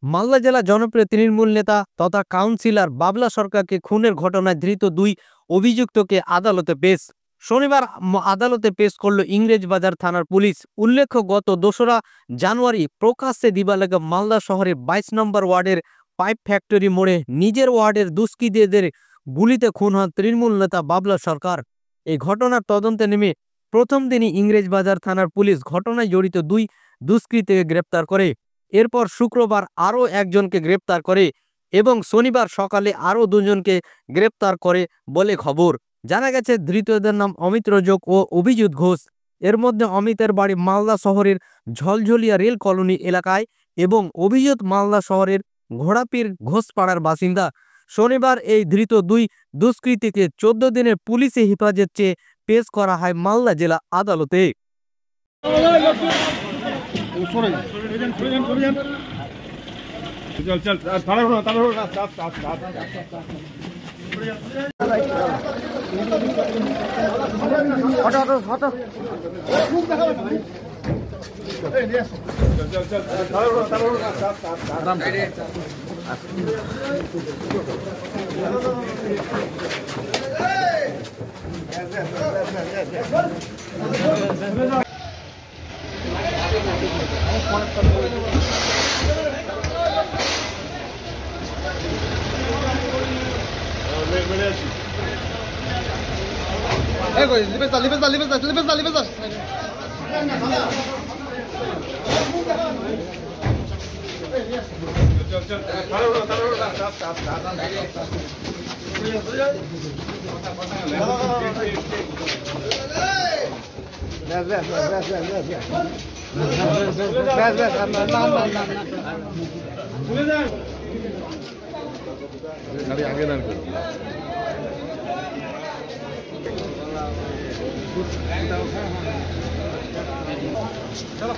মালদা জেলা জনপ্রিয় তৃণমূল নেতা তথা কাউন্সিলর বাবলা সরকারকে খুনের ঘটনায় ধৃত 2 অভিযুক্তকে আদালতে পেশ। শনিবার আদালতে পেশ করল ইংরেজবাজার থানার পুলিশ। উল্লেখ্য, গত 2রা জানুয়ারি প্রকাশ্যে দিবালোকে মালদা শহরের 22 নম্বর ওয়ার্ডের পাইপ ফ্যাক্টরি মোড়ে নিজের ওয়ার্ডের দুষ্কৃতীদের গুলিতে খুন হন তৃণমূল নেতা বাবলা সরকার। এই ঘটনার তদন্তে নেমে প্রথম দিনই ইংরেজবাজার থানার পুলিশ ঘটনায় জড়িত 2 দুষ্কৃতীকে গ্রেপ্তার করে। এরপর শুক্রবার আরও একজনকে গ্রেপ্তার করে এবং শনিবার সকালে আরও 2 জনকে গ্রেপ্তার করে বলে খবর। জানা গেছে, ধৃতদের নাম অমিত রজক ও অভিজিৎ ঘোষ। এর মধ্যে অমিতের বাড়ি মালদা শহরের ঝলঝলিয়া রেল কলোনি এলাকায় এবং অভিজিৎ মালদা শহরের ঘোড়াপীর ঘোষপাড়ার বাসিন্দা। শনিবার এই ধৃত 2 দুষ্কৃতীকে 14 দিনের পুলিশি হেফাজত চেয়ে পেশ করা হয় মালদা জেলা আদালতে। आगे दान करो। चलो